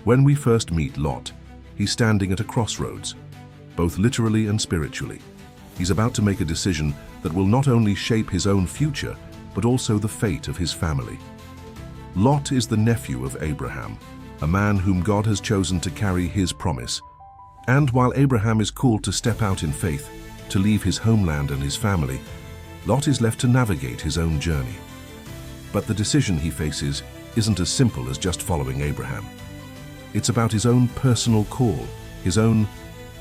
When we first meet Lot, he's standing at a crossroads, both literally and spiritually. He's about to make a decision that will not only shape his own future, but also the fate of his family. Lot is the nephew of Abraham, a man whom God has chosen to carry his promise. And while Abraham is called to step out in faith, to leave his homeland and his family, Lot is left to navigate his own journey. But the decision he faces isn't as simple as just following Abraham. It's about his own personal call, his own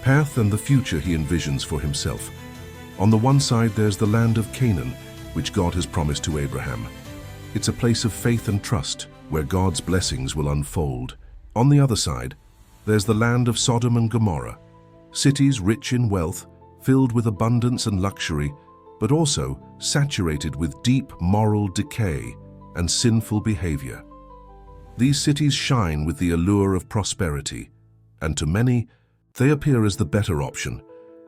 path and the future he envisions for himself. On the one side, there's the land of Canaan, which God has promised to Abraham. It's a place of faith and trust, where God's blessings will unfold. On the other side, there's the land of Sodom and Gomorrah, cities rich in wealth, filled with abundance and luxury, but also saturated with deep moral decay and sinful behavior. These cities shine with the allure of prosperity, and to many, they appear as the better option.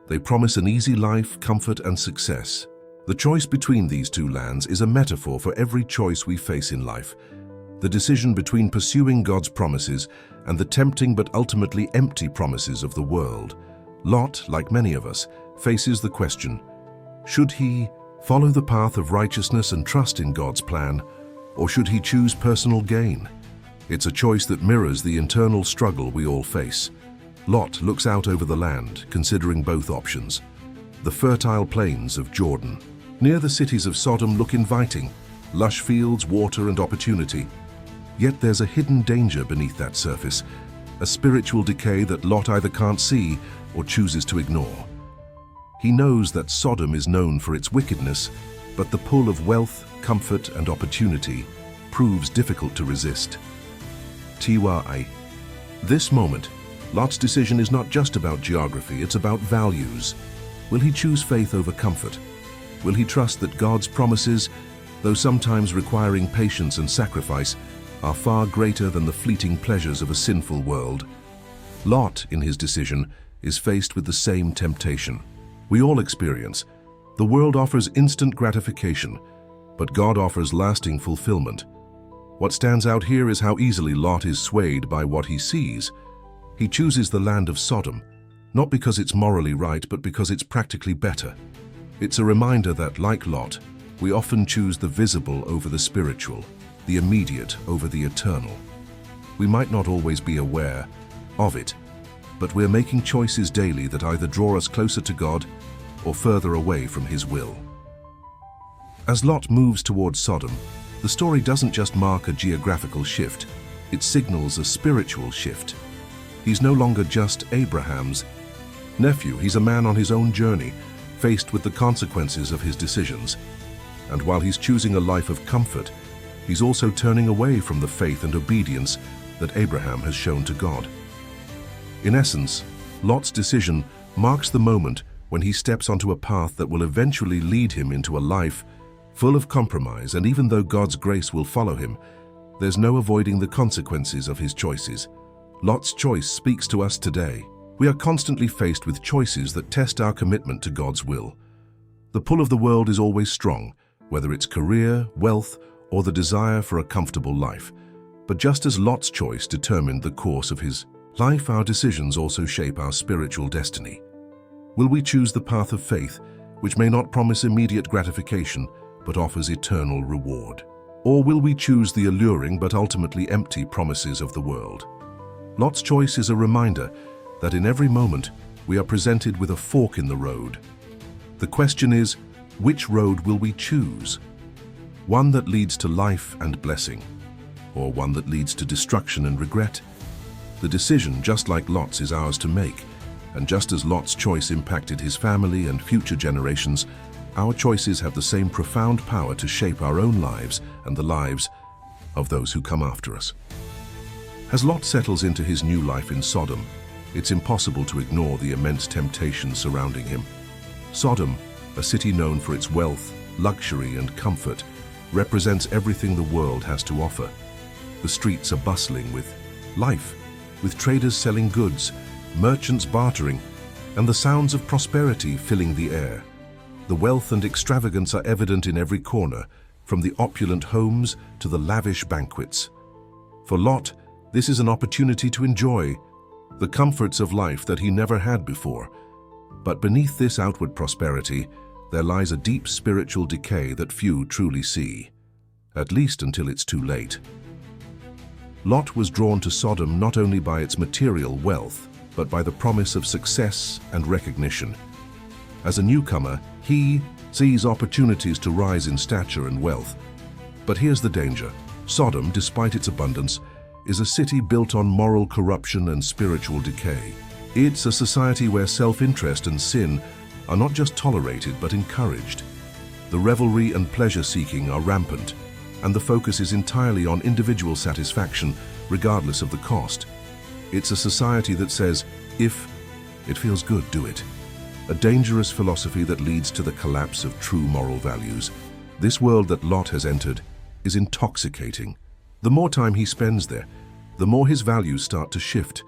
They promise an easy life, comfort, and success. The choice between these two lands is a metaphor for every choice we face in life. The decision between pursuing God's promises and the tempting but ultimately empty promises of the world. Lot, like many of us, faces the question, should he follow the path of righteousness and trust in God's plan, or should he choose personal gain? It's a choice that mirrors the internal struggle we all face. Lot looks out over the land, considering both options. The fertile plains of Jordan, near the cities of Sodom, look inviting, lush fields, water, and opportunity. Yet there's a hidden danger beneath that surface, a spiritual decay that Lot either can't see or chooses to ignore. He knows that Sodom is known for its wickedness, but the pull of wealth, comfort, and opportunity proves difficult to resist. Tiwai. This moment, Lot's decision is not just about geography, it's about values. Will he choose faith over comfort? Will he trust that God's promises, though sometimes requiring patience and sacrifice, are far greater than the fleeting pleasures of a sinful world? Lot, in his decision, is faced with the same temptation. We all experience. The world offers instant gratification, but God offers lasting fulfillment. What stands out here is how easily Lot is swayed by what he sees. He chooses the land of Sodom, not because it's morally right, but because it's practically better. It's a reminder that, like Lot, we often choose the visible over the spiritual, the immediate over the eternal. We might not always be aware of it, but we're making choices daily that either draw us closer to God or further away from His will. As Lot moves towards Sodom, the story doesn't just mark a geographical shift, it signals a spiritual shift. He's no longer just Abraham's nephew, he's a man on his own journey, faced with the consequences of his decisions. And while he's choosing a life of comfort, he's also turning away from the faith and obedience that Abraham has shown to God. In essence, Lot's decision marks the moment when he steps onto a path that will eventually lead him into a life full of compromise, and even though God's grace will follow him, there's no avoiding the consequences of his choices. Lot's choice speaks to us today. We are constantly faced with choices that test our commitment to God's will. The pull of the world is always strong, whether it's career, wealth, or the desire for a comfortable life. But just as Lot's choice determined the course of his life, our decisions also shape our spiritual destiny. Will we choose the path of faith, which may not promise immediate gratification, but offers eternal reward? Or will we choose the alluring but ultimately empty promises of the world? Lot's choice is a reminder that in every moment we are presented with a fork in the road. The question is, which road will we choose? One that leads to life and blessing, or one that leads to destruction and regret? The decision, just like Lot's, is ours to make, and just as Lot's choice impacted his family and future generations, our choices have the same profound power to shape our own lives and the lives of those who come after us. As Lot settles into his new life in Sodom, it's impossible to ignore the immense temptations surrounding him. Sodom, a city known for its wealth, luxury, and comfort, represents everything the world has to offer. The streets are bustling with life, with traders selling goods, merchants bartering, and the sounds of prosperity filling the air. The wealth and extravagance are evident in every corner, from the opulent homes to the lavish banquets. For Lot, This is an opportunity to enjoy the comforts of life that he never had before. But beneath this outward prosperity, there lies a deep spiritual decay that few truly see, at least until it's too late. Lot was drawn to Sodom not only by its material wealth, but by the promise of success and recognition. As a newcomer, he sees opportunities to rise in stature and wealth. But here's the danger. Sodom, despite its abundance, is a city built on moral corruption and spiritual decay. It's a society where self-interest and sin are not just tolerated but encouraged. The revelry and pleasure-seeking are rampant, and the focus is entirely on individual satisfaction, regardless of the cost. It's a society that says, if it feels good, do it. A dangerous philosophy that leads to the collapse of true moral values. This world that Lot has entered is intoxicating. The more time he spends there, the more his values start to shift.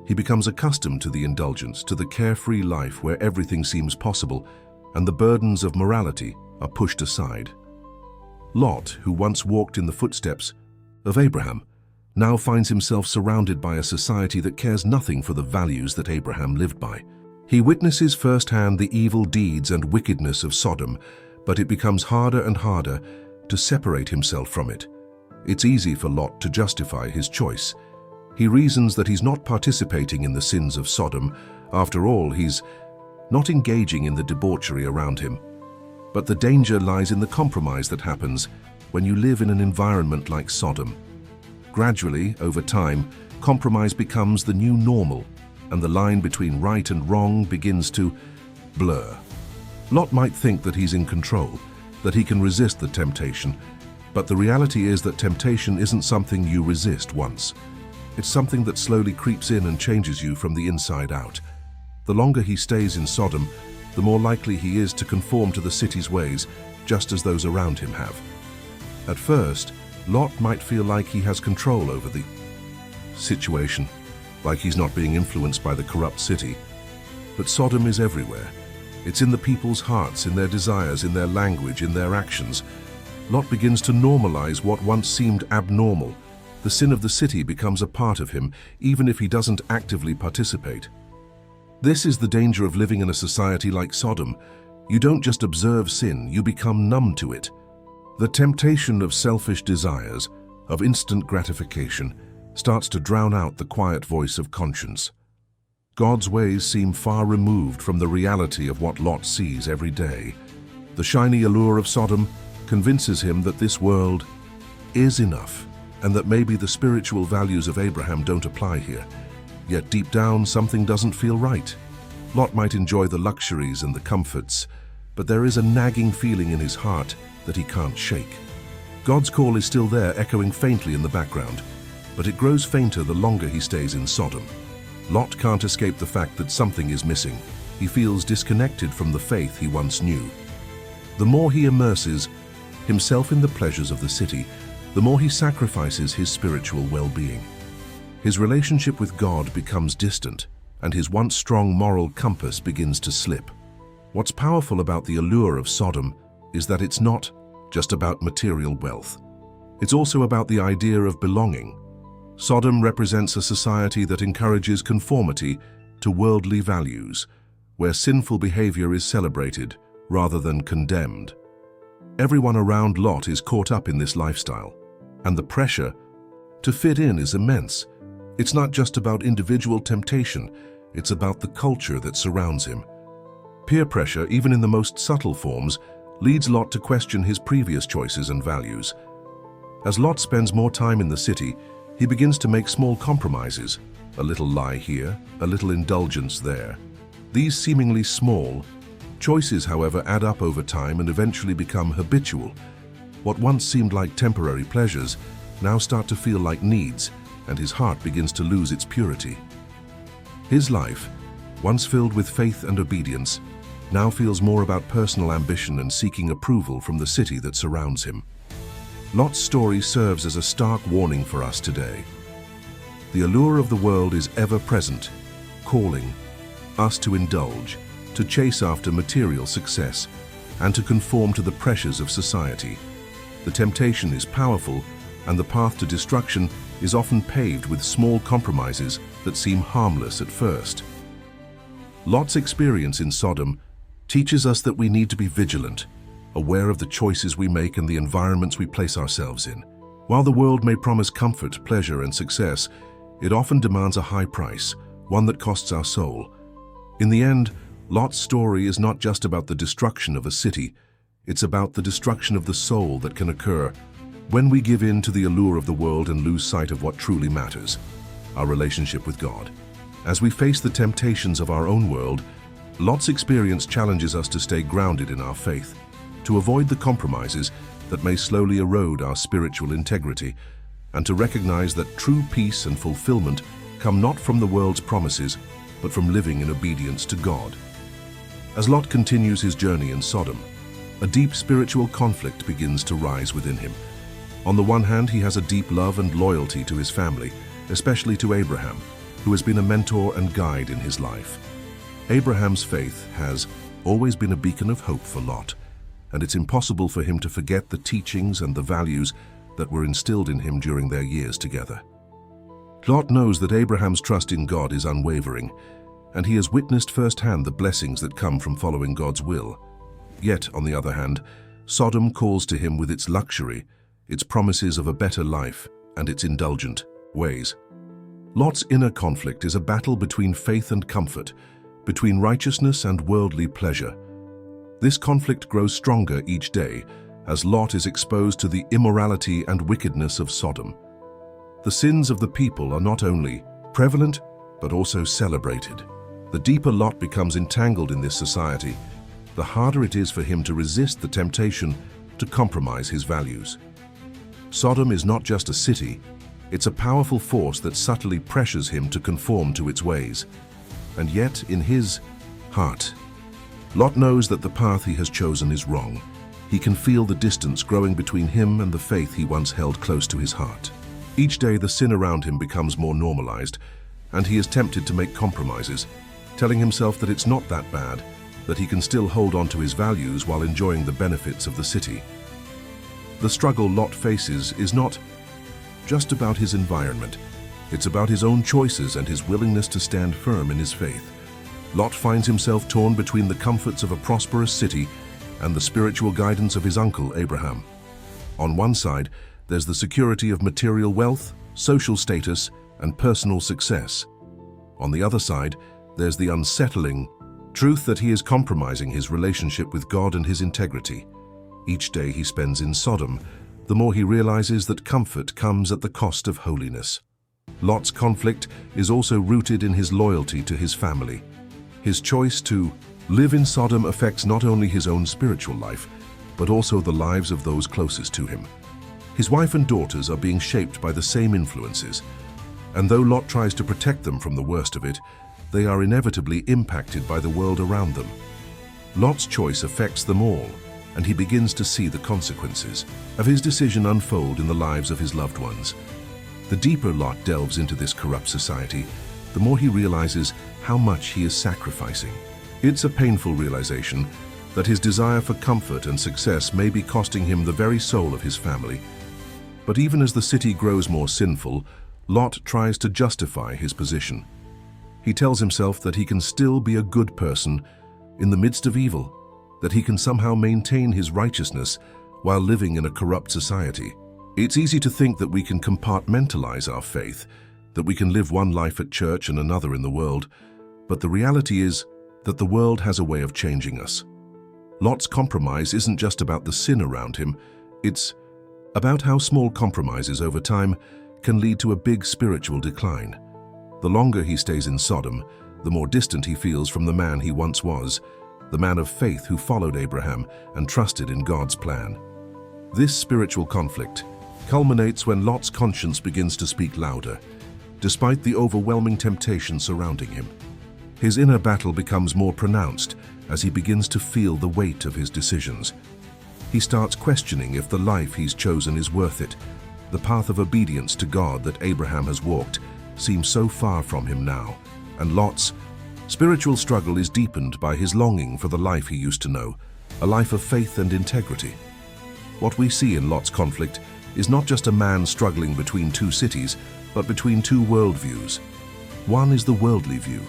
He becomes accustomed to the indulgence, to the carefree life where everything seems possible, and the burdens of morality are pushed aside. Lot, who once walked in the footsteps of Abraham, now finds himself surrounded by a society that cares nothing for the values that Abraham lived by. He witnesses firsthand the evil deeds and wickedness of Sodom, but it becomes harder and harder to separate himself from it. It's easy for Lot to justify his choice. He reasons that he's not participating in the sins of Sodom. After all, he's not engaging in the debauchery around him. But the danger lies in the compromise that happens when you live in an environment like Sodom. Gradually, over time, compromise becomes the new normal, and the line between right and wrong begins to blur. Lot might think that he's in control, that he can resist the temptation, but the reality is that temptation isn't something you resist once. It's something that slowly creeps in and changes you from the inside out. The longer he stays in Sodom, the more likely he is to conform to the city's ways, just as those around him have. At first, Lot might feel like he has control over the situation, like he's not being influenced by the corrupt city. But Sodom is everywhere. It's in the people's hearts, in their desires, in their language, in their actions. Lot begins to normalize what once seemed abnormal. The sin of the city becomes a part of him, even if he doesn't actively participate. This is the danger of living in a society like Sodom. You don't just observe sin, you become numb to it. The temptation of selfish desires, of instant gratification, starts to drown out the quiet voice of conscience. God's ways seem far removed from the reality of what Lot sees every day. The shiny allure of Sodom convinces him that this world is enough, and that maybe the spiritual values of Abraham don't apply here. Yet deep down, something doesn't feel right. Lot might enjoy the luxuries and the comforts, but there is a nagging feeling in his heart that he can't shake. God's call is still there, echoing faintly in the background, but it grows fainter the longer he stays in Sodom. Lot can't escape the fact that something is missing. He feels disconnected from the faith he once knew. The more he immerses himself in the pleasures of the city, the more he sacrifices his spiritual well-being. His relationship with God becomes distant, and his once strong moral compass begins to slip. What's powerful about the allure of Sodom is that it's not just about material wealth. It's also about the idea of belonging. Sodom represents a society that encourages conformity to worldly values, where sinful behavior is celebrated rather than condemned. Everyone around Lot is caught up in this lifestyle, and the pressure to fit in is immense. It's not just about individual temptation, it's about the culture that surrounds him. Peer pressure, even in the most subtle forms, leads Lot to question his previous choices and values. As Lot spends more time in the city, he begins to make small compromises, a little lie here, a little indulgence there. These seemingly small choices, however, add up over time and eventually become habitual. What once seemed like temporary pleasures now start to feel like needs, and his heart begins to lose its purity. His life, once filled with faith and obedience, now feels more about personal ambition and seeking approval from the city that surrounds him. Lot's story serves as a stark warning for us today. The allure of the world is ever present, calling us to indulge, to chase after material success, and to conform to the pressures of society. The temptation is powerful, and the path to destruction is often paved with small compromises that seem harmless at first. Lot's experience in Sodom teaches us that we need to be vigilant, aware of the choices we make and the environments we place ourselves in. While the world may promise comfort, pleasure, and success, it often demands a high price, one that costs our soul. In the end, Lot's story is not just about the destruction of a city, it's about the destruction of the soul that can occur when we give in to the allure of the world and lose sight of what truly matters, our relationship with God. As we face the temptations of our own world, Lot's experience challenges us to stay grounded in our faith, to avoid the compromises that may slowly erode our spiritual integrity, and to recognize that true peace and fulfillment come not from the world's promises, but from living in obedience to God. As Lot continues his journey in Sodom, a deep spiritual conflict begins to rise within him. On the one hand, he has a deep love and loyalty to his family, especially to Abraham, who has been a mentor and guide in his life. Abraham's faith has always been a beacon of hope for Lot, and it's impossible for him to forget the teachings and the values that were instilled in him during their years together. Lot knows that Abraham's trust in God is unwavering, and he has witnessed firsthand the blessings that come from following God's will. Yet, on the other hand, Sodom calls to him with its luxury, its promises of a better life, and its indulgent ways. Lot's inner conflict is a battle between faith and comfort, between righteousness and worldly pleasure. This conflict grows stronger each day as Lot is exposed to the immorality and wickedness of Sodom. The sins of the people are not only prevalent, but also celebrated. The deeper Lot becomes entangled in this society, the harder it is for him to resist the temptation to compromise his values. Sodom is not just a city, it's a powerful force that subtly pressures him to conform to its ways. And yet, in his heart, Lot knows that the path he has chosen is wrong. He can feel the distance growing between him and the faith he once held close to his heart. Each day, the sin around him becomes more normalized, and he is tempted to make compromises, telling himself that it's not that bad, that he can still hold on to his values while enjoying the benefits of the city. The struggle Lot faces is not just about his environment. It's about his own choices and his willingness to stand firm in his faith. Lot finds himself torn between the comforts of a prosperous city and the spiritual guidance of his uncle Abraham. On one side, there's the security of material wealth, social status, and personal success. On the other side, there's the unsettling truth that he is compromising his relationship with God and his integrity. Each day he spends in Sodom, the more he realizes that comfort comes at the cost of holiness. Lot's conflict is also rooted in his loyalty to his family. His choice to live in Sodom affects not only his own spiritual life, but also the lives of those closest to him. His wife and daughters are being shaped by the same influences, and though Lot tries to protect them from the worst of it, they are inevitably impacted by the world around them. Lot's choice affects them all, and he begins to see the consequences of his decision unfold in the lives of his loved ones. The deeper Lot delves into this corrupt society, the more he realizes how much he is sacrificing. It's a painful realization that his desire for comfort and success may be costing him the very soul of his family. But even as the city grows more sinful, Lot tries to justify his position. He tells himself that he can still be a good person in the midst of evil, that he can somehow maintain his righteousness while living in a corrupt society. It's easy to think that we can compartmentalize our faith, that we can live one life at church and another in the world, but the reality is that the world has a way of changing us. Lot's compromise isn't just about the sin around him, it's about how small compromises over time can lead to a big spiritual decline. The longer he stays in Sodom, the more distant he feels from the man he once was, the man of faith who followed Abraham and trusted in God's plan. This spiritual conflict culminates when Lot's conscience begins to speak louder, despite the overwhelming temptation surrounding him. His inner battle becomes more pronounced as he begins to feel the weight of his decisions. He starts questioning if the life he's chosen is worth it. The path of obedience to God that Abraham has walked seems so far from him now, and Lot's spiritual struggle is deepened by his longing for the life he used to know, a life of faith and integrity. What we see in Lot's conflict is not just a man struggling between two cities, but between two worldviews. One is the worldly view,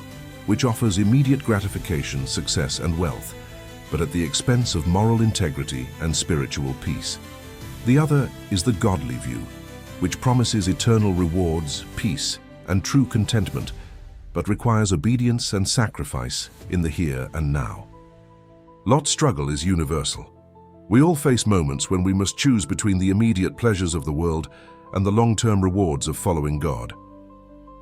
which offers immediate gratification, success, and wealth, but at the expense of moral integrity and spiritual peace. The other is the godly view, which promises eternal rewards, peace, and true contentment, but requires obedience and sacrifice in the here and now. Lot's struggle is universal. We all face moments when we must choose between the immediate pleasures of the world and the long-term rewards of following God.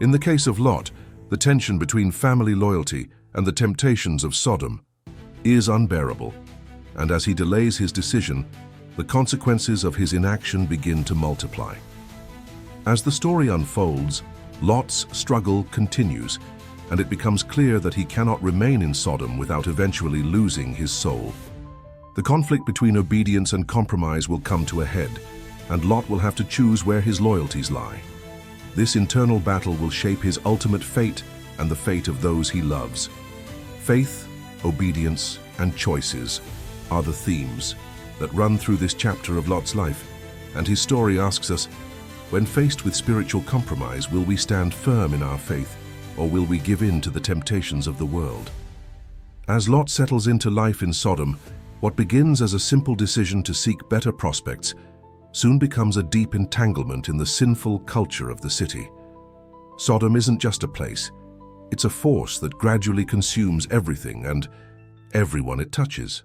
In the case of Lot, the tension between family loyalty and the temptations of Sodom is unbearable, and as he delays his decision, the consequences of his inaction begin to multiply. As the story unfolds, Lot's struggle continues, and it becomes clear that he cannot remain in Sodom without eventually losing his soul. The conflict between obedience and compromise will come to a head, and Lot will have to choose where his loyalties lie. This internal battle will shape his ultimate fate and the fate of those he loves. Faith, obedience, and choices are the themes that run through this chapter of Lot's life, and his story asks us, when faced with spiritual compromise, will we stand firm in our faith, or will we give in to the temptations of the world? As Lot settles into life in Sodom, what begins as a simple decision to seek better prospects soon becomes a deep entanglement in the sinful culture of the city. Sodom isn't just a place, it's a force that gradually consumes everything and everyone it touches.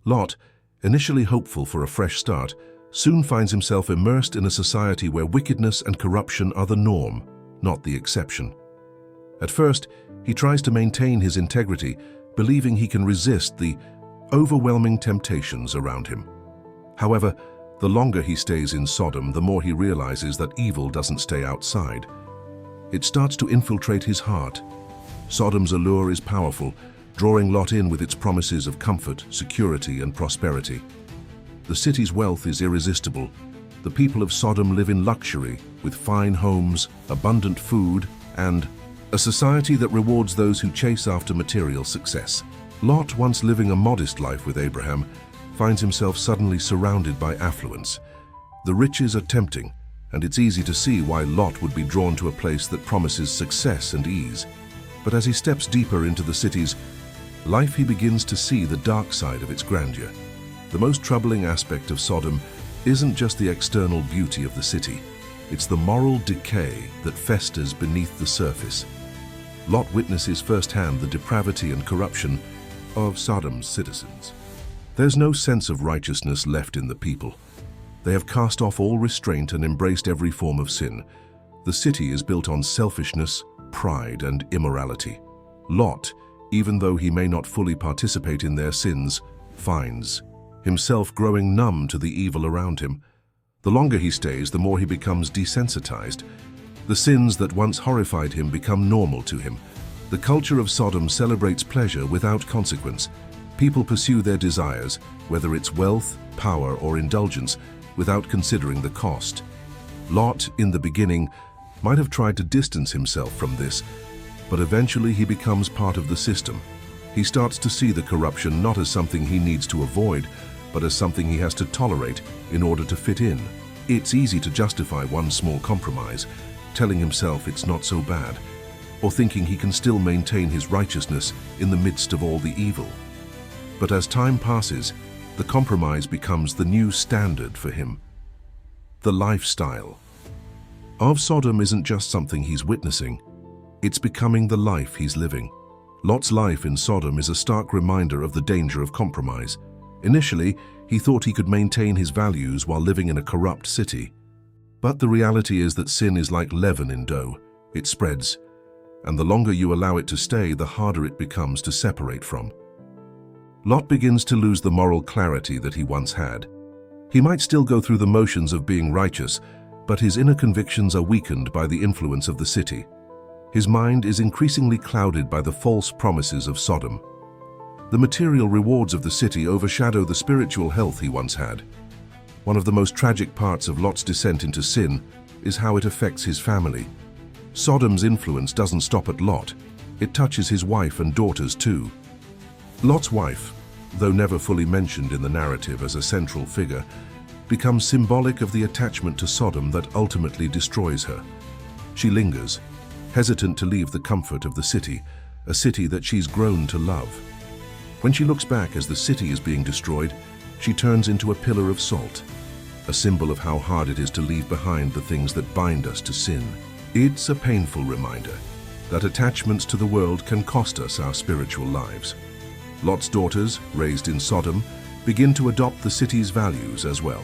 Lot, initially hopeful for a fresh start, soon finds himself immersed in a society where wickedness and corruption are the norm, not the exception. At first, he tries to maintain his integrity, believing he can resist the overwhelming temptations around him. However, the longer he stays in Sodom, the more he realizes that evil doesn't stay outside. It starts to infiltrate his heart. Sodom's allure is powerful, drawing Lot in with its promises of comfort, security, and prosperity. The city's wealth is irresistible. The people of Sodom live in luxury, with fine homes, abundant food, and a society that rewards those who chase after material success. Lot, once living a modest life with Abraham, finds himself suddenly surrounded by affluence. The riches are tempting, and it's easy to see why Lot would be drawn to a place that promises success and ease. But as he steps deeper into the city's life, he begins to see the dark side of its grandeur. The most troubling aspect of Sodom isn't just the external beauty of the city, it's the moral decay that festers beneath the surface. Lot witnesses firsthand the depravity and corruption of Sodom's citizens. There's no sense of righteousness left in the people. They have cast off all restraint and embraced every form of sin. The city is built on selfishness, pride, and immorality. Lot, even though he may not fully participate in their sins, finds himself growing numb to the evil around him. The longer he stays, the more he becomes desensitized. The sins that once horrified him become normal to him. The culture of Sodom celebrates pleasure without consequence. People pursue their desires, whether it's wealth, power, or indulgence, without considering the cost. Lot, in the beginning, might have tried to distance himself from this, but eventually he becomes part of the system. He starts to see the corruption not as something he needs to avoid, but as something he has to tolerate in order to fit in. It's easy to justify one small compromise, telling himself it's not so bad, or thinking he can still maintain his righteousness in the midst of all the evil. But as time passes, the compromise becomes the new standard for him. The lifestyle of Sodom isn't just something he's witnessing, it's becoming the life he's living. Lot's life in Sodom is a stark reminder of the danger of compromise. Initially, he thought he could maintain his values while living in a corrupt city. But the reality is that sin is like leaven in dough. It spreads, and the longer you allow it to stay, the harder it becomes to separate from. Lot begins to lose the moral clarity that he once had. He might still go through the motions of being righteous, but his inner convictions are weakened by the influence of the city. His mind is increasingly clouded by the false promises of Sodom. The material rewards of the city overshadow the spiritual health he once had. One of the most tragic parts of Lot's descent into sin is how it affects his family. Sodom's influence doesn't stop at Lot. It touches his wife and daughters too. Lot's wife, though never fully mentioned in the narrative as a central figure, becomes symbolic of the attachment to Sodom that ultimately destroys her. She lingers, hesitant to leave the comfort of the city, a city that she's grown to love. When she looks back as the city is being destroyed, she turns into a pillar of salt, a symbol of how hard it is to leave behind the things that bind us to sin. It's a painful reminder that attachments to the world can cost us our spiritual lives. Lot's daughters, raised in Sodom, begin to adopt the city's values as well.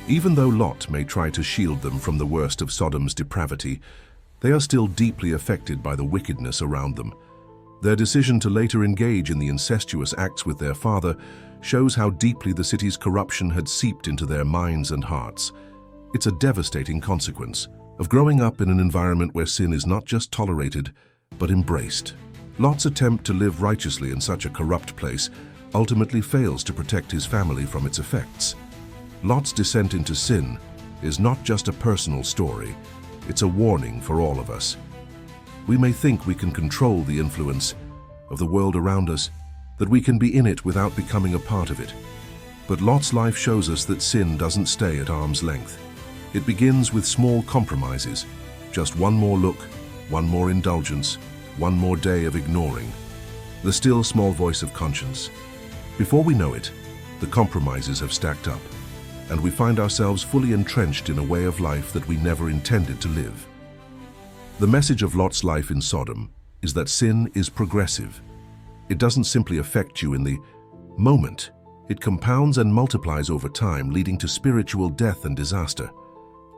Even though Lot may try to shield them from the worst of Sodom's depravity, they are still deeply affected by the wickedness around them. Their decision to later engage in the incestuous acts with their father shows how deeply the city's corruption had seeped into their minds and hearts. It's a devastating consequence of growing up in an environment where sin is not just tolerated, but embraced. Lot's attempt to live righteously in such a corrupt place ultimately fails to protect his family from its effects. Lot's descent into sin is not just a personal story, it's a warning for all of us. We may think we can control the influence of the world around us, that we can be in it without becoming a part of it. But Lot's life shows us that sin doesn't stay at arm's length. It begins with small compromises, just one more look, one more indulgence, one more day of ignoring. The still small voice of conscience. Before we know it, the compromises have stacked up, and we find ourselves fully entrenched in a way of life that we never intended to live. The message of Lot's life in Sodom is that sin is progressive. It doesn't simply affect you in the moment. It compounds and multiplies over time, leading to spiritual death and disaster.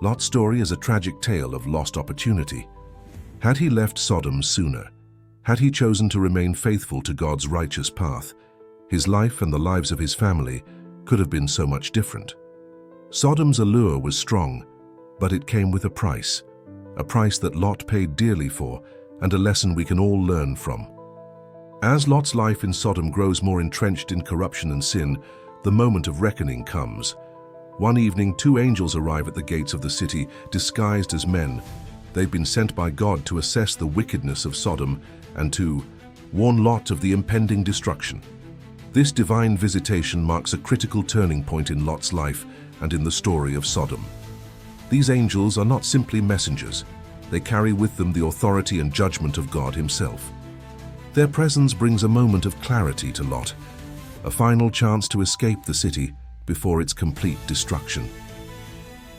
Lot's story is a tragic tale of lost opportunity. Had he left Sodom sooner, had he chosen to remain faithful to God's righteous path, his life and the lives of his family could have been so much different. Sodom's allure was strong, but it came with a price that Lot paid dearly for, and a lesson we can all learn from. As Lot's life in Sodom grows more entrenched in corruption and sin, the moment of reckoning comes. One evening, two angels arrive at the gates of the city, disguised as men. They've been sent by God to assess the wickedness of Sodom and to warn Lot of the impending destruction. This divine visitation marks a critical turning point in Lot's life and in the story of Sodom. These angels are not simply messengers. They carry with them the authority and judgment of God himself. Their presence brings a moment of clarity to Lot, a final chance to escape the city before its complete destruction.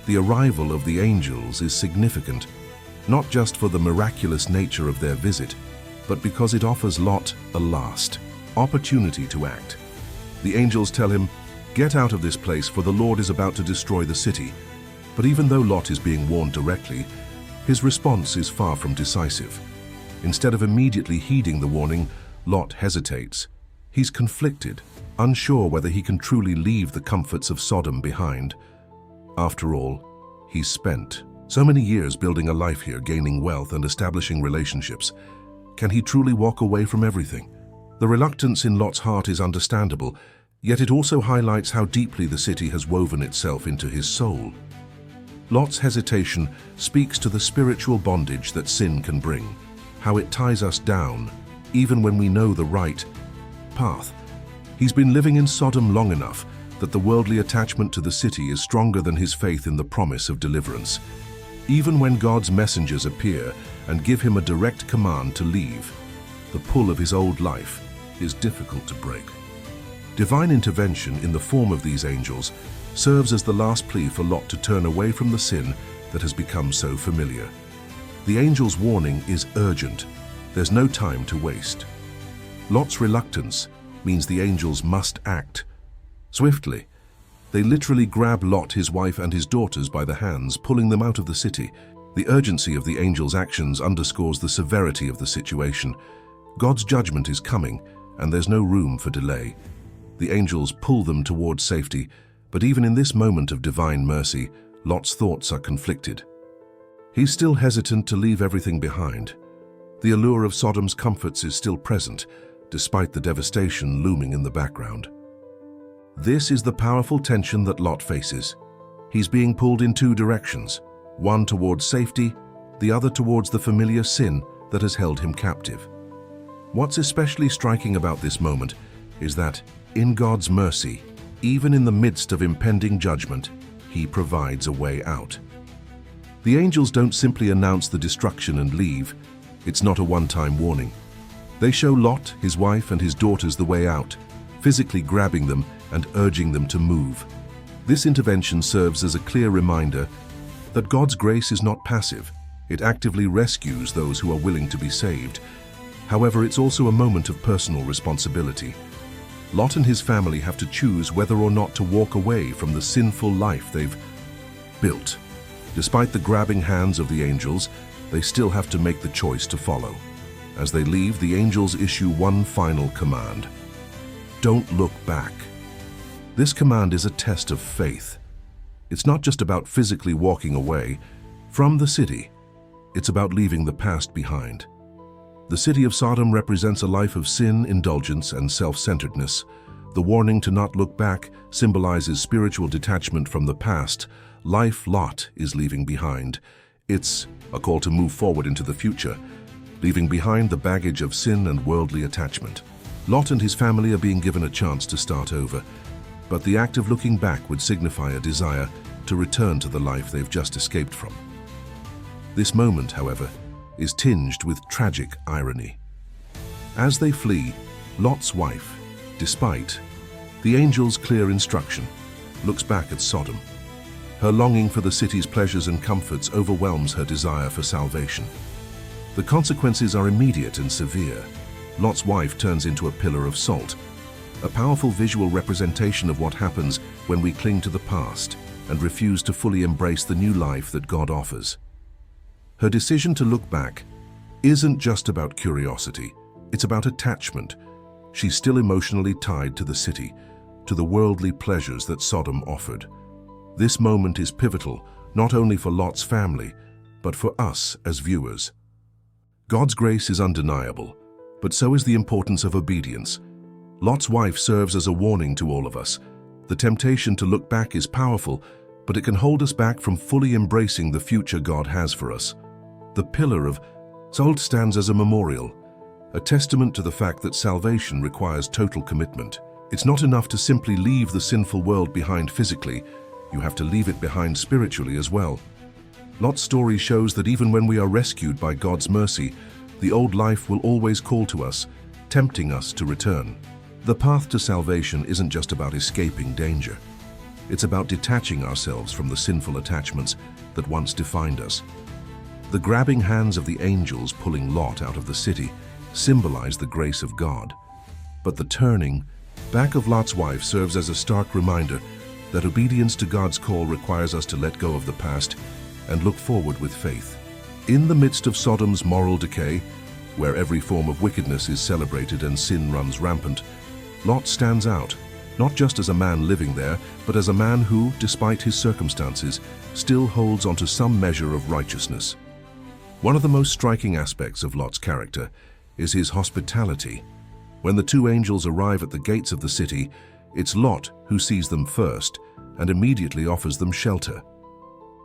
The arrival of the angels is significant, not just for the miraculous nature of their visit, but because it offers Lot a last opportunity to act. The angels tell him, "Get out of this place, for the Lord is about to destroy the city." But even though Lot is being warned directly, his response is far from decisive. Instead of immediately heeding the warning, Lot hesitates. He's conflicted, unsure whether he can truly leave the comforts of Sodom behind. After all, he's spent so many years building a life here, gaining wealth and establishing relationships. Can he truly walk away from everything? The reluctance in Lot's heart is understandable, yet it also highlights how deeply the city has woven itself into his soul. Lot's hesitation speaks to the spiritual bondage that sin can bring, how it ties us down, even when we know the right path. He's been living in Sodom long enough that the worldly attachment to the city is stronger than his faith in the promise of deliverance. Even when God's messengers appear and give him a direct command to leave, the pull of his old life is difficult to break. Divine intervention in the form of these angels serves as the last plea for Lot to turn away from the sin that has become so familiar. The angel's warning is urgent. There's no time to waste. Lot's reluctance means the angels must act swiftly. They literally grab Lot, his wife, and his daughters by the hands, pulling them out of the city. The urgency of the angels' actions underscores the severity of the situation. God's judgment is coming, and there's no room for delay. The angels pull them towards safety, but even in this moment of divine mercy, Lot's thoughts are conflicted. He's still hesitant to leave everything behind. The allure of Sodom's comforts is still present, despite the devastation looming in the background. This is the powerful tension that Lot faces. He's being pulled in two directions, one towards safety, the other towards the familiar sin that has held him captive. What's especially striking about this moment is that, in God's mercy, even in the midst of impending judgment, he provides a way out. The angels don't simply announce the destruction and leave. It's not a one-time warning. They show Lot, his wife, and his daughters the way out, physically grabbing them and urging them to move. This intervention serves as a clear reminder that God's grace is not passive. It actively rescues those who are willing to be saved. However, it's also a moment of personal responsibility. Lot and his family have to choose whether or not to walk away from the sinful life they've built. Despite the grabbing hands of the angels, they still have to make the choice to follow. As they leave, the angels issue one final command: don't look back. This command is a test of faith. It's not just about physically walking away from the city. It's about leaving the past behind. The city of Sodom represents a life of sin, indulgence, and self-centeredness. The warning to not look back symbolizes spiritual detachment from the past. Life Lot is leaving behind. It's a call to move forward into the future, leaving behind the baggage of sin and worldly attachment. Lot and his family are being given a chance to start over, but the act of looking back would signify a desire to return to the life they've just escaped from. This moment, however, is tinged with tragic irony. As they flee, Lot's wife, despite the angel's clear instruction, looks back at Sodom. Her longing for the city's pleasures and comforts overwhelms her desire for salvation. The consequences are immediate and severe. Lot's wife turns into a pillar of salt, a powerful visual representation of what happens when we cling to the past and refuse to fully embrace the new life that God offers. Her decision to look back isn't just about curiosity, it's about attachment. She's still emotionally tied to the city, to the worldly pleasures that Sodom offered. This moment is pivotal, not only for Lot's family, but for us as viewers. God's grace is undeniable, but so is the importance of obedience. Lot's wife serves as a warning to all of us. The temptation to look back is powerful, but it can hold us back from fully embracing the future God has for us. The pillar of salt stands as a memorial, a testament to the fact that salvation requires total commitment. It's not enough to simply leave the sinful world behind physically, you have to leave it behind spiritually as well. Lot's story shows that even when we are rescued by God's mercy, the old life will always call to us, tempting us to return. The path to salvation isn't just about escaping danger. It's about detaching ourselves from the sinful attachments that once defined us. The grabbing hands of the angels pulling Lot out of the city symbolize the grace of God. But the turning back of Lot's wife serves as a stark reminder that obedience to God's call requires us to let go of the past and look forward with faith. In the midst of Sodom's moral decay, where every form of wickedness is celebrated and sin runs rampant, Lot stands out, not just as a man living there, but as a man who, despite his circumstances, still holds onto some measure of righteousness. One of the most striking aspects of Lot's character is his hospitality. When the two angels arrive at the gates of the city, it's Lot who sees them first and immediately offers them shelter.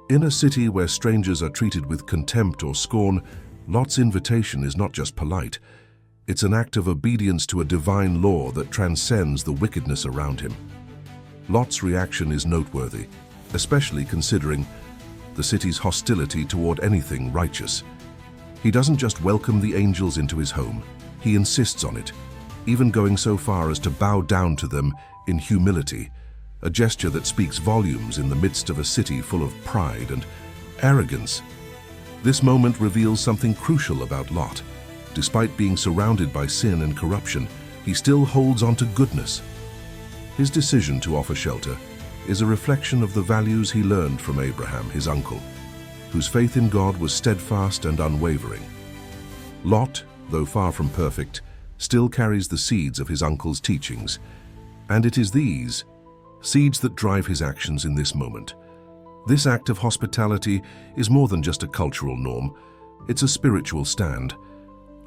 In a city where strangers are treated with contempt or scorn, Lot's invitation is not just polite. It's an act of obedience to a divine law that transcends the wickedness around him. Lot's reaction is noteworthy, especially considering the city's hostility toward anything righteous. He doesn't just welcome the angels into his home, he insists on it, even going so far as to bow down to them in humility, a gesture that speaks volumes in the midst of a city full of pride and arrogance. This moment reveals something crucial about Lot. Despite being surrounded by sin and corruption, he still holds on to goodness. His decision to offer shelter is a reflection of the values he learned from Abraham, his uncle, whose faith in God was steadfast and unwavering. Lot, though far from perfect, still carries the seeds of his uncle's teachings, and it is these seeds that drive his actions in this moment. This act of hospitality is more than just a cultural norm, it's a spiritual stand.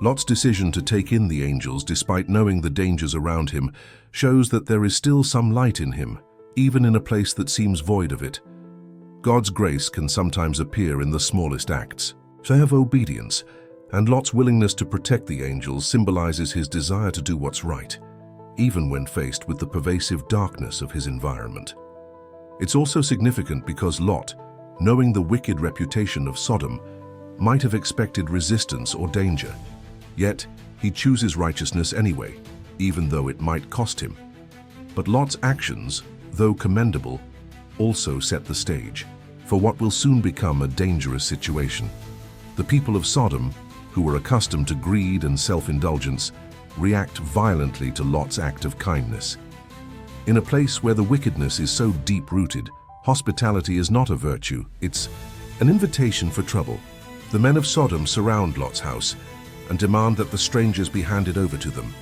Lot's decision to take in the angels despite knowing the dangers around him shows that there is still some light in him, even in a place that seems void of it. God's grace can sometimes appear in the smallest acts. They have obedience, and Lot's willingness to protect the angels symbolizes his desire to do what's right. even when faced with the pervasive darkness of his environment. It's also significant because Lot, knowing the wicked reputation of Sodom, might have expected resistance or danger. Yet, he chooses righteousness anyway, even though it might cost him. But Lot's actions, though commendable, also set the stage for what will soon become a dangerous situation. The people of Sodom, who were accustomed to greed and self-indulgence, react violently to Lot's act of kindness. In a place where the wickedness is so deep-rooted, hospitality is not a virtue, it's an invitation for trouble. The men of Sodom surround Lot's house and demand that the strangers be handed over to them,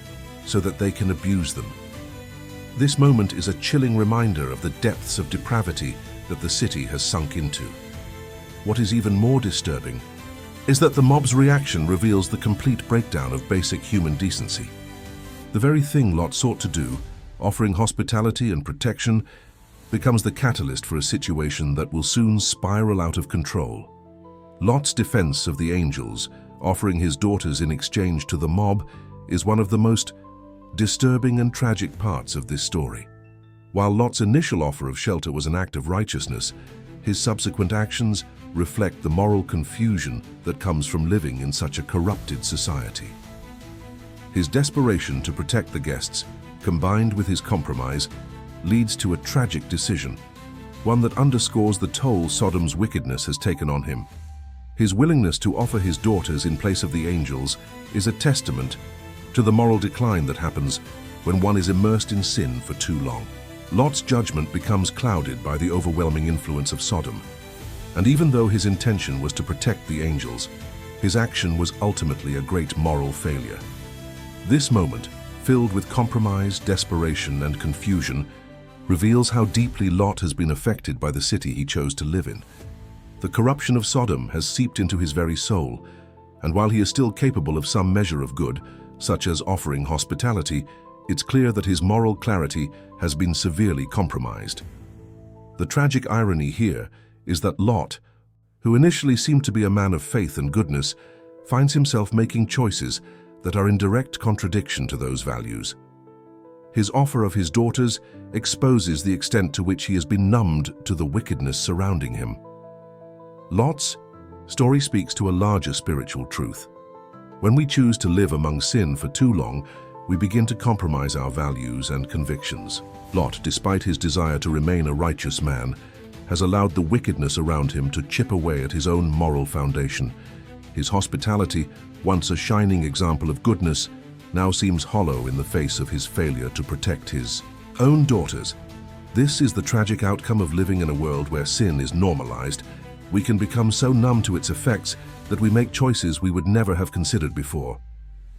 so that they can abuse them. This moment is a chilling reminder of the depths of depravity that the city has sunk into. What is even more disturbing is that the mob's reaction reveals the complete breakdown of basic human decency. The very thing Lot sought to do, offering hospitality and protection, becomes the catalyst for a situation that will soon spiral out of control. Lot's defense of the angels, offering his daughters in exchange to the mob, is one of the most disturbing and tragic parts of this story. While Lot's initial offer of shelter was an act of righteousness, his subsequent actions reflect the moral confusion that comes from living in such a corrupted society. His desperation to protect the guests, combined with his compromise, leads to a tragic decision, one that underscores the toll Sodom's wickedness has taken on him. His willingness to offer his daughters in place of the angels is a testament to the moral decline that happens when one is immersed in sin for too long. Lot's judgment becomes clouded by the overwhelming influence of Sodom, and even though his intention was to protect the angels, his action was ultimately a great moral failure. This moment, filled with compromise, desperation, and confusion, reveals how deeply Lot has been affected by the city he chose to live in. The corruption of Sodom has seeped into his very soul, and while he is still capable of some measure of good, such as offering hospitality, it's clear that his moral clarity has been severely compromised. The tragic irony here is that Lot, who initially seemed to be a man of faith and goodness, finds himself making choices that are in direct contradiction to those values. His offer of his daughters exposes the extent to which he has been numbed to the wickedness surrounding him. Lot's story speaks to a larger spiritual truth. When we choose to live among sin for too long, we begin to compromise our values and convictions. Lot, despite his desire to remain a righteous man, has allowed the wickedness around him to chip away at his own moral foundation. His hospitality, once a shining example of goodness, now seems hollow in the face of his failure to protect his own daughters. This is the tragic outcome of living in a world where sin is normalized. We can become so numb to its effects that we make choices we would never have considered before.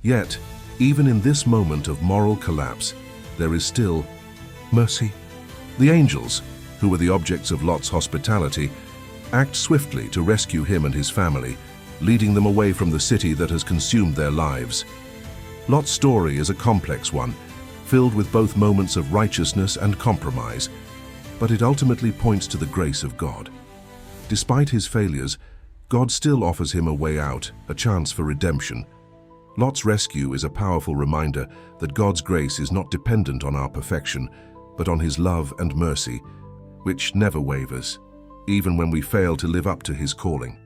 Yet, even in this moment of moral collapse, there is still mercy. The angels, who were the objects of Lot's hospitality, act swiftly to rescue him and his family, leading them away from the city that has consumed their lives. Lot's story is a complex one, filled with both moments of righteousness and compromise, but it ultimately points to the grace of God. Despite his failures, God still offers him a way out, a chance for redemption. Lot's rescue is a powerful reminder that God's grace is not dependent on our perfection, but on his love and mercy, which never wavers, even when we fail to live up to his calling.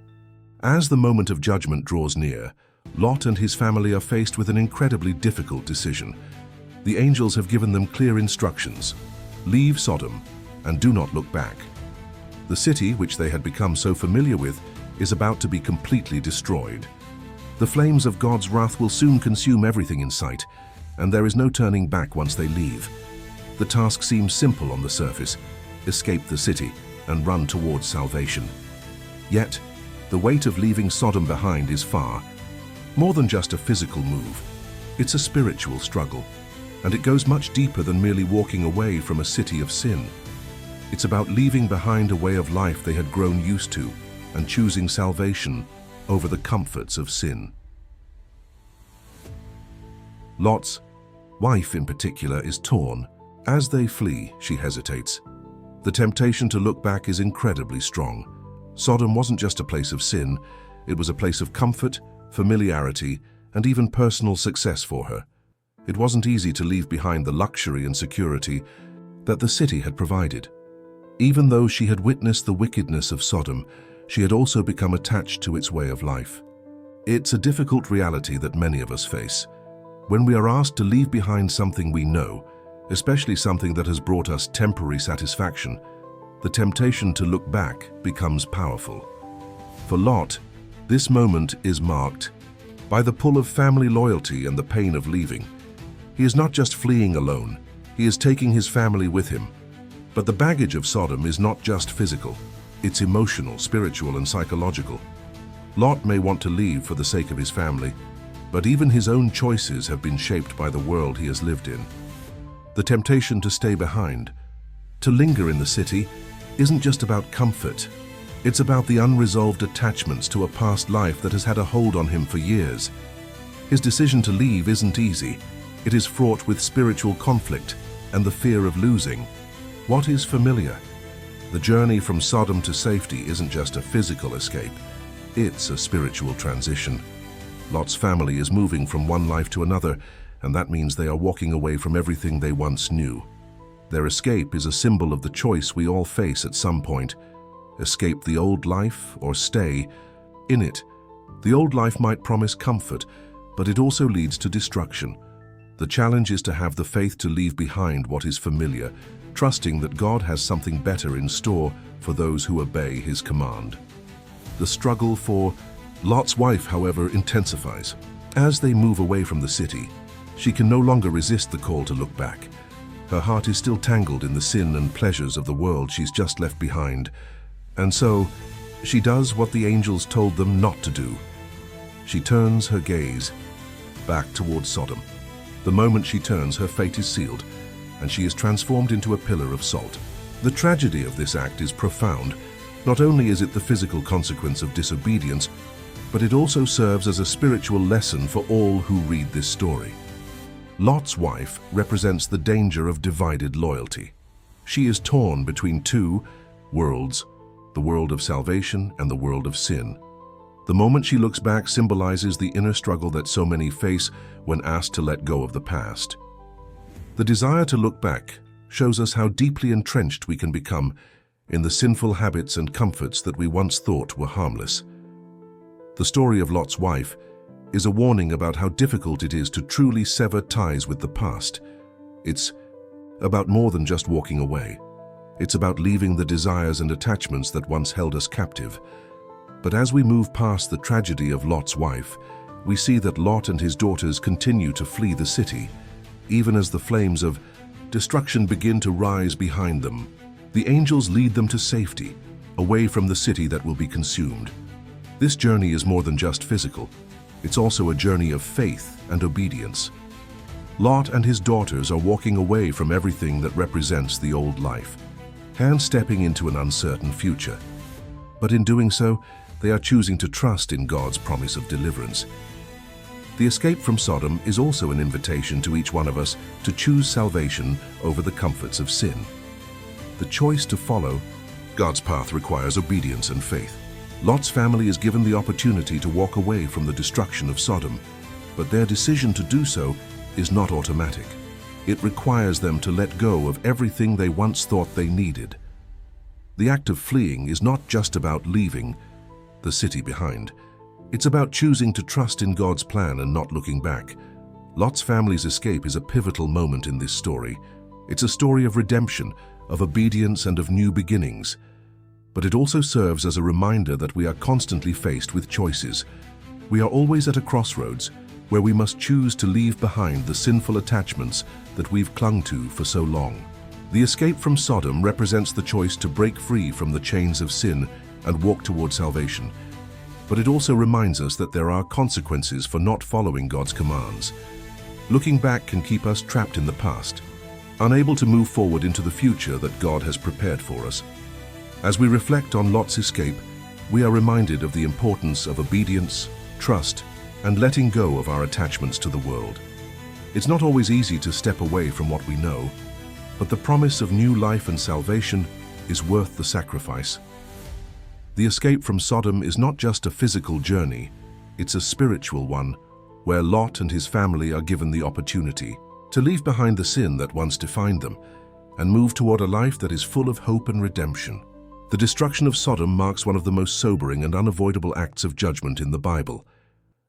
As the moment of judgment draws near, Lot and his family are faced with an incredibly difficult decision. The angels have given them clear instructions: leave Sodom and do not look back. The city, which they had become so familiar with, is about to be completely destroyed. The flames of God's wrath will soon consume everything in sight, and there is no turning back once they leave. The task seems simple on the surface: escape the city and run towards salvation. Yet, the weight of leaving Sodom behind is far more than just a physical move. It's a spiritual struggle, and it goes much deeper than merely walking away from a city of sin. It's about leaving behind a way of life they had grown used to and choosing salvation over the comforts of sin. Lot's wife, in particular, is torn. As they flee, she hesitates. The temptation to look back is incredibly strong. Sodom wasn't just a place of sin, it was a place of comfort, familiarity, and even personal success for her. It wasn't easy to leave behind the luxury and security that the city had provided. Even though she had witnessed the wickedness of Sodom, she had also become attached to its way of life. It's a difficult reality that many of us face. When we are asked to leave behind something we know, especially something that has brought us temporary satisfaction, the temptation to look back becomes powerful. For Lot, this moment is marked by the pull of family loyalty and the pain of leaving. He is not just fleeing alone, he is taking his family with him. But the baggage of Sodom is not just physical, it's emotional, spiritual, and psychological. Lot may want to leave for the sake of his family, but even his own choices have been shaped by the world he has lived in. The temptation to stay behind, to linger in the city, isn't just about comfort. It's about the unresolved attachments to a past life that has had a hold on him for years. His decision to leave isn't easy. It is fraught with spiritual conflict and the fear of losing what is familiar. The journey from Sodom to safety isn't just a physical escape, it's a spiritual transition. Lot's family is moving from one life to another, and that means they are walking away from everything they once knew. Their escape is a symbol of the choice we all face at some point: escape the old life or stay in it. The old life might promise comfort, but it also leads to destruction. The challenge is to have the faith to leave behind what is familiar, trusting that God has something better in store for those who obey His command. The struggle for Lot's wife, however, intensifies. As they move away from the city, she can no longer resist the call to look back. Her heart is still tangled in the sin and pleasures of the world she's just left behind, and so she does what the angels told them not to do. She turns her gaze back towards Sodom. The moment she turns, her fate is sealed, and she is transformed into a pillar of salt. The tragedy of this act is profound. Not only is it the physical consequence of disobedience, but it also serves as a spiritual lesson for all who read this story. Lot's wife represents the danger of divided loyalty. She is torn between two worlds, the world of salvation and the world of sin. The moment she looks back symbolizes the inner struggle that so many face when asked to let go of the past. The desire to look back shows us how deeply entrenched we can become in the sinful habits and comforts that we once thought were harmless. The story of Lot's wife is a warning about how difficult it is to truly sever ties with the past. It's about more than just walking away. It's about leaving the desires and attachments that once held us captive. But as we move past the tragedy of Lot's wife, we see that Lot and his daughters continue to flee the city, even as the flames of destruction begin to rise behind them. The angels lead them to safety, away from the city that will be consumed. This journey is more than just physical. It's also a journey of faith and obedience. Lot and his daughters are walking away from everything that represents the old life, hand-stepping into an uncertain future. But in doing so, they are choosing to trust in God's promise of deliverance. The escape from Sodom is also an invitation to each one of us to choose salvation over the comforts of sin. The choice to follow God's path requires obedience and faith. Lot's family is given the opportunity to walk away from the destruction of Sodom, but their decision to do so is not automatic. It requires them to let go of everything they once thought they needed. The act of fleeing is not just about leaving the city behind. It's about choosing to trust in God's plan and not looking back. Lot's family's escape is a pivotal moment in this story. It's a story of redemption, of obedience, and of new beginnings. But it also serves as a reminder that we are constantly faced with choices. We are always at a crossroads where we must choose to leave behind the sinful attachments that we've clung to for so long. The escape from Sodom represents the choice to break free from the chains of sin and walk toward salvation. But it also reminds us that there are consequences for not following God's commands. Looking back can keep us trapped in the past, unable to move forward into the future that God has prepared for us. As we reflect on Lot's escape, we are reminded of the importance of obedience, trust, and letting go of our attachments to the world. It's not always easy to step away from what we know, but the promise of new life and salvation is worth the sacrifice. The escape from Sodom is not just a physical journey, it's a spiritual one, where Lot and his family are given the opportunity to leave behind the sin that once defined them and move toward a life that is full of hope and redemption. The destruction of Sodom marks one of the most sobering and unavoidable acts of judgment in the Bible.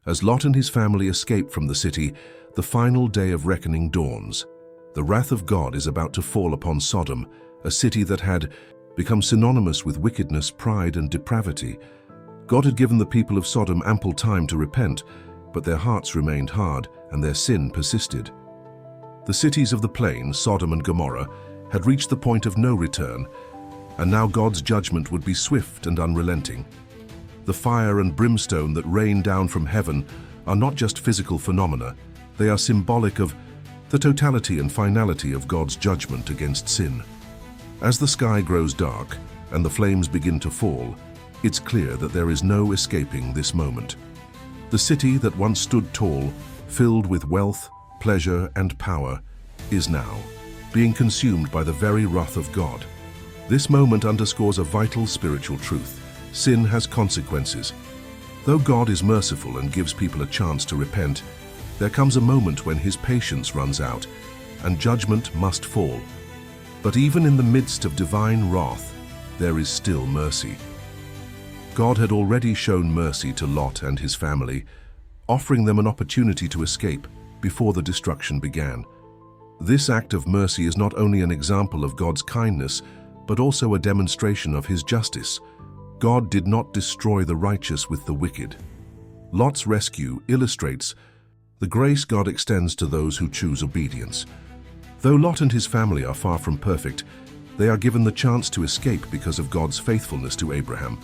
As Lot and his family escape from the city, the final day of reckoning dawns. The wrath of God is about to fall upon Sodom, a city that had become synonymous with wickedness, pride, and depravity. God had given the people of Sodom ample time to repent, but their hearts remained hard and their sin persisted. The cities of the plain, Sodom and Gomorrah, had reached the point of no return, and now God's judgment would be swift and unrelenting. The fire and brimstone that rain down from heaven are not just physical phenomena, they are symbolic of the totality and finality of God's judgment against sin. As the sky grows dark and the flames begin to fall, it's clear that there is no escaping this moment. The city that once stood tall, filled with wealth, pleasure, and power, is now being consumed by the very wrath of God. This moment underscores a vital spiritual truth. Sin has consequences. Though God is merciful and gives people a chance to repent, there comes a moment when his patience runs out and judgment must fall. But even in the midst of divine wrath, there is still mercy. God had already shown mercy to Lot and his family, offering them an opportunity to escape before the destruction began. This act of mercy is not only an example of God's kindness, but also a demonstration of his justice. God did not destroy the righteous with the wicked. Lot's rescue illustrates the grace God extends to those who choose obedience. Though Lot and his family are far from perfect, they are given the chance to escape because of God's faithfulness to Abraham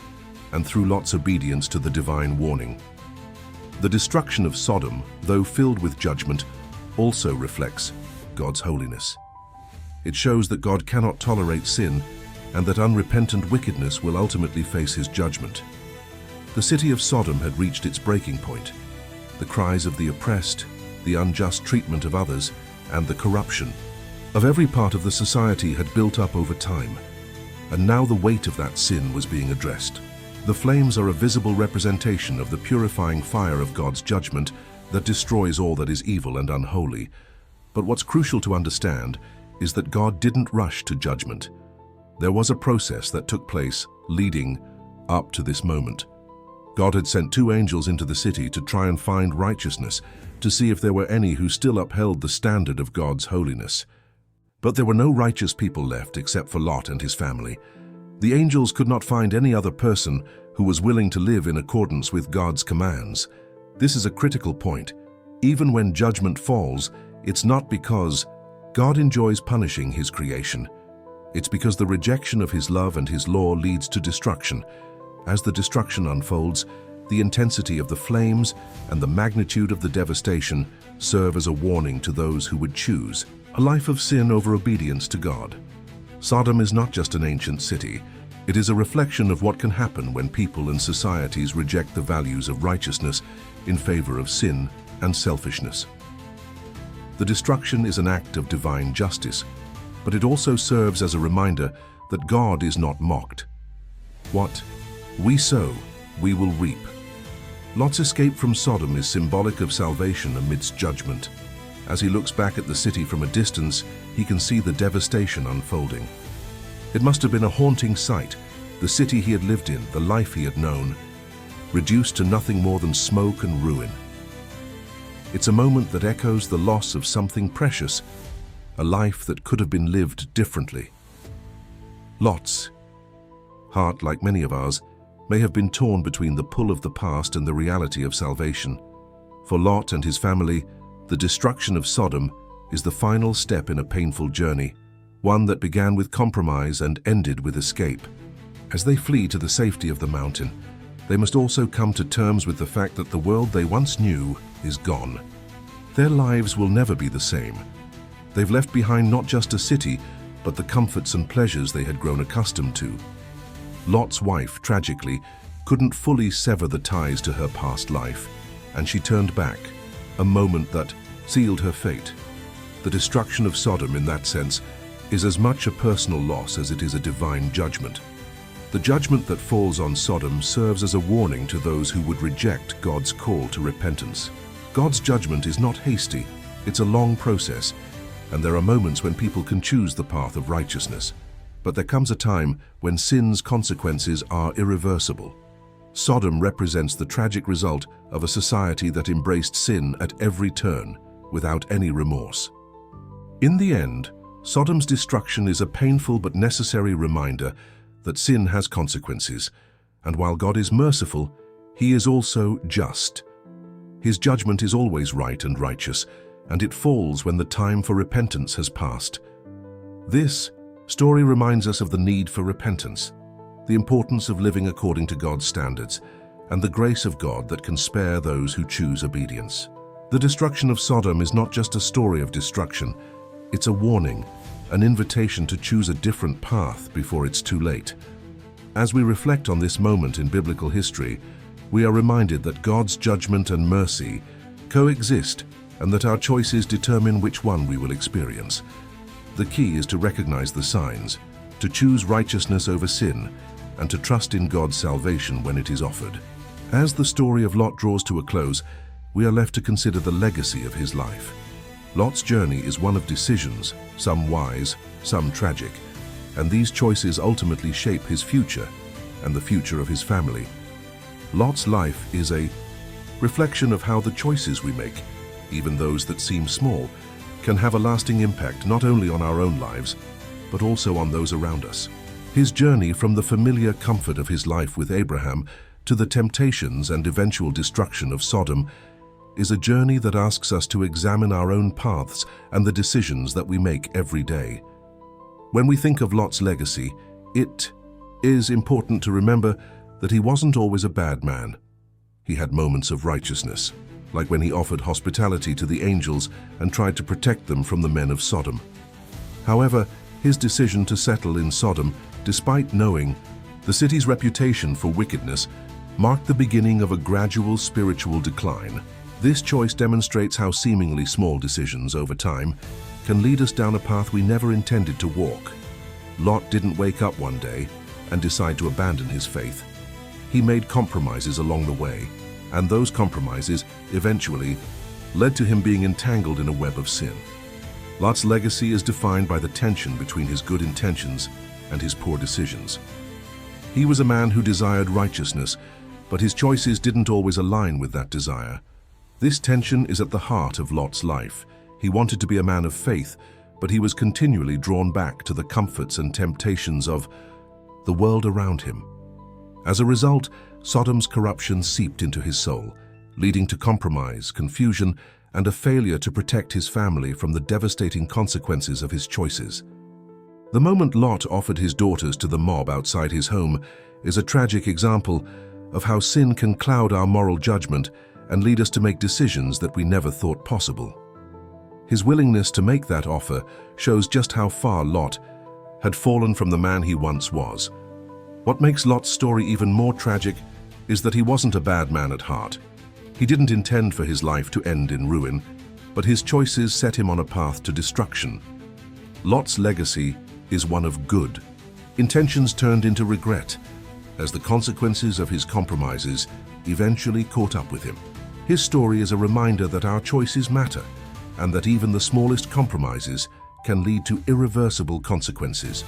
and through Lot's obedience to the divine warning. The destruction of Sodom, though filled with judgment, also reflects God's holiness. It shows that God cannot tolerate sin and that unrepentant wickedness will ultimately face his judgment. The city of Sodom had reached its breaking point. The cries of the oppressed, the unjust treatment of others, and the corruption of every part of the society had built up over time, and now the weight of that sin was being addressed. The flames are a visible representation of the purifying fire of God's judgment that destroys all that is evil and unholy. But what's crucial to understand is that God didn't rush to judgment. There was a process that took place leading up to this moment. God had sent 2 angels into the city to try and find righteousness, to see if there were any who still upheld the standard of God's holiness. But there were no righteous people left except for Lot and his family. The angels could not find any other person who was willing to live in accordance with God's commands. This is a critical point. Even when judgment falls, it's not because God enjoys punishing his creation. It's because the rejection of his love and his law leads to destruction. As the destruction unfolds, the intensity of the flames and the magnitude of the devastation serve as a warning to those who would choose a life of sin over obedience to God. Sodom is not just an ancient city. It is a reflection of what can happen when people and societies reject the values of righteousness in favor of sin and selfishness. The destruction is an act of divine justice, but it also serves as a reminder that God is not mocked. What we sow, we will reap. Lot's escape from Sodom is symbolic of salvation amidst judgment. As he looks back at the city from a distance, he can see the devastation unfolding. It must have been a haunting sight, the city he had lived in, the life he had known, reduced to nothing more than smoke and ruin. It's a moment that echoes the loss of something precious, a life that could have been lived differently. Lot's heart, like many of ours, may have been torn between the pull of the past and the reality of salvation. For Lot and his family, the destruction of Sodom is the final step in a painful journey, one that began with compromise and ended with escape. As they flee to the safety of the mountain, they must also come to terms with the fact that the world they once knew is gone. Their lives will never be the same. They've left behind not just a city, but the comforts and pleasures they had grown accustomed to. Lot's wife, tragically, couldn't fully sever the ties to her past life, and she turned back, a moment that sealed her fate. The destruction of Sodom, in that sense, is as much a personal loss as it is a divine judgment. The judgment that falls on Sodom serves as a warning to those who would reject God's call to repentance. God's judgment is not hasty, it's a long process, and there are moments when people can choose the path of righteousness. But there comes a time when sin's consequences are irreversible. Sodom represents the tragic result of a society that embraced sin at every turn, without any remorse. In the end, Sodom's destruction is a painful but necessary reminder that sin has consequences, and while God is merciful, He is also just. His judgment is always right and righteous, and it falls when the time for repentance has passed. This story reminds us of the need for repentance, the importance of living according to God's standards, and the grace of God that can spare those who choose obedience. The destruction of Sodom is not just a story of destruction, it's a warning, an invitation to choose a different path before it's too late. As we reflect on this moment in biblical history, we are reminded that God's judgment and mercy coexist, and that our choices determine which one we will experience. The key is to recognize the signs, to choose righteousness over sin, and to trust in God's salvation when it is offered. As the story of Lot draws to a close, we are left to consider the legacy of his life. Lot's journey is one of decisions, some wise, some tragic, and these choices ultimately shape his future and the future of his family. Lot's life is a reflection of how the choices we make, even those that seem small, can have a lasting impact not only on our own lives, but also on those around us. His journey from the familiar comfort of his life with Abraham to the temptations and eventual destruction of Sodom is a journey that asks us to examine our own paths and the decisions that we make every day. When we think of Lot's legacy, it is important to remember that he wasn't always a bad man. He had moments of righteousness, like when he offered hospitality to the angels and tried to protect them from the men of Sodom. However, his decision to settle in Sodom, despite knowing the city's reputation for wickedness, marked the beginning of a gradual spiritual decline. This choice demonstrates how seemingly small decisions over time can lead us down a path we never intended to walk. Lot didn't wake up one day and decide to abandon his faith. He made compromises along the way, and those compromises eventually led to him being entangled in a web of sin. Lot's legacy is defined by the tension between his good intentions and his poor decisions. He was a man who desired righteousness, but his choices didn't always align with that desire. This tension is at the heart of Lot's life. He wanted to be a man of faith, but he was continually drawn back to the comforts and temptations of the world around him. As a result, Sodom's corruption seeped into his soul, leading to compromise, confusion, and a failure to protect his family from the devastating consequences of his choices. The moment Lot offered his daughters to the mob outside his home is a tragic example of how sin can cloud our moral judgment and lead us to make decisions that we never thought possible. His willingness to make that offer shows just how far Lot had fallen from the man he once was. What makes Lot's story even more tragic is that he wasn't a bad man at heart. He didn't intend for his life to end in ruin, but his choices set him on a path to destruction. Lot's legacy is one of good. Intentions turned into regret, as the consequences of his compromises eventually caught up with him. His story is a reminder that our choices matter, and that even the smallest compromises can lead to irreversible consequences.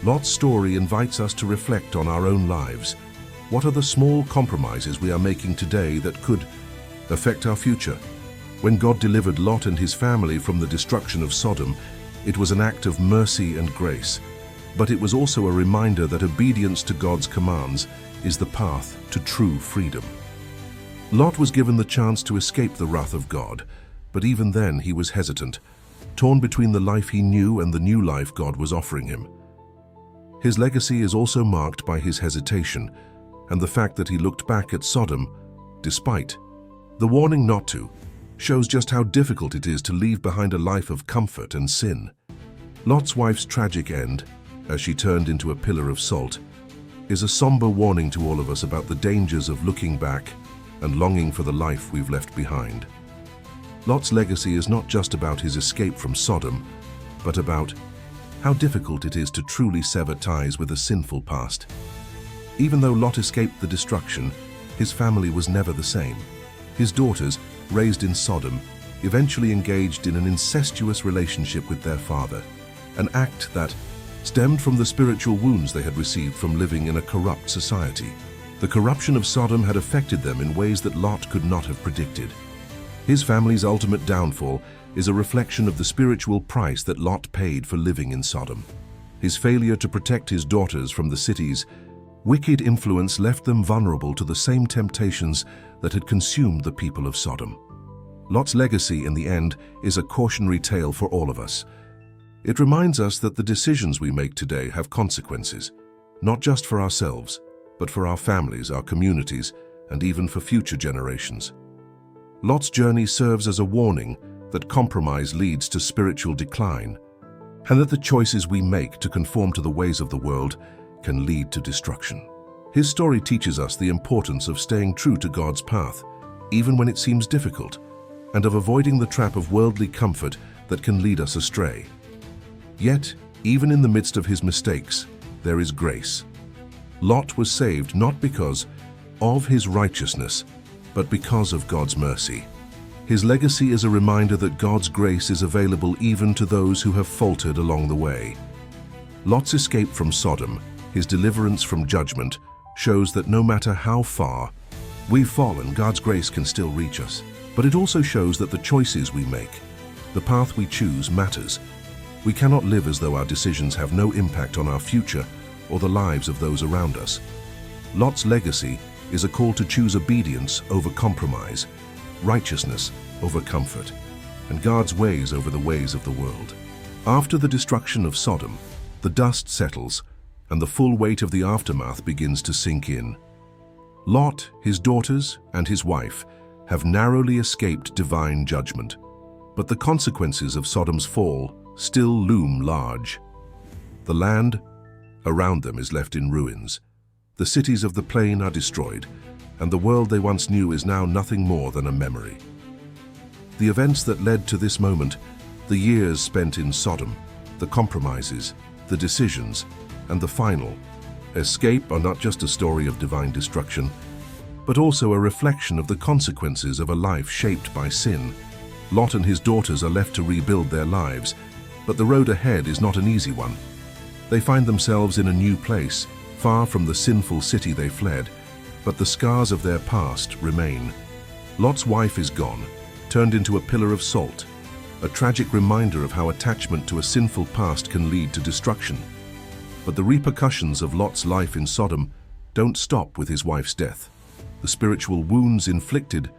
Lot's story invites us to reflect on our own lives. What are the small compromises we are making today that could affect our future? When God delivered Lot and his family from the destruction of Sodom, it was an act of mercy and grace, but it was also a reminder that obedience to God's commands is the path to true freedom. Lot was given the chance to escape the wrath of God, but even then he was hesitant, torn between the life he knew and the new life God was offering him. His legacy is also marked by his hesitation and the fact that he looked back at Sodom despite the warning not to, shows just how difficult it is to leave behind a life of comfort and sin. Lot's wife's tragic end, as she turned into a pillar of salt, is a somber warning to all of us about the dangers of looking back and longing for the life we've left behind. Lot's legacy is not just about his escape from Sodom, but about how difficult it is to truly sever ties with a sinful past. Even though Lot escaped the destruction, his family was never the same. His daughters, raised in Sodom, eventually engaged in an incestuous relationship with their father, an act that stemmed from the spiritual wounds they had received from living in a corrupt society. The corruption of Sodom had affected them in ways that Lot could not have predicted. His family's ultimate downfall is a reflection of the spiritual price that Lot paid for living in Sodom. His failure to protect his daughters from the city's wicked influence left them vulnerable to the same temptations that had consumed the people of Sodom. Lot's legacy, in the end, is a cautionary tale for all of us. It reminds us that the decisions we make today have consequences, not just for ourselves, but for our families, our communities, and even for future generations. Lot's journey serves as a warning that compromise leads to spiritual decline, and that the choices we make to conform to the ways of the world can lead to destruction. His story teaches us the importance of staying true to God's path, even when it seems difficult, and of avoiding the trap of worldly comfort that can lead us astray. Yet, even in the midst of his mistakes, there is grace. Lot was saved not because of his righteousness, but because of God's mercy. His legacy is a reminder that God's grace is available even to those who have faltered along the way. Lot's escape from Sodom, his deliverance from judgment, shows that no matter how far we've fallen, God's grace can still reach us. But it also shows that the choices we make, the path we choose, matters. We cannot live as though our decisions have no impact on our future or the lives of those around us. Lot's legacy is a call to choose obedience over compromise, righteousness over comfort, and God's ways over the ways of the world. After the destruction of Sodom, the dust settles and the full weight of the aftermath begins to sink in. Lot, his daughters, and his wife have narrowly escaped divine judgment, but the consequences of Sodom's fall still loom large. The land around them is left in ruins. The cities of the plain are destroyed, and the world they once knew is now nothing more than a memory. The events that led to this moment, the years spent in Sodom, the compromises, the decisions, and the final escape are not just a story of divine destruction, but also a reflection of the consequences of a life shaped by sin. Lot and his daughters are left to rebuild their lives, but the road ahead is not an easy one. They find themselves in a new place, far from the sinful city they fled, but the scars of their past remain. Lot's wife is gone, turned into a pillar of salt, a tragic reminder of how attachment to a sinful past can lead to destruction. But the repercussions of Lot's life in Sodom don't stop with his wife's death. The spiritual wounds inflicted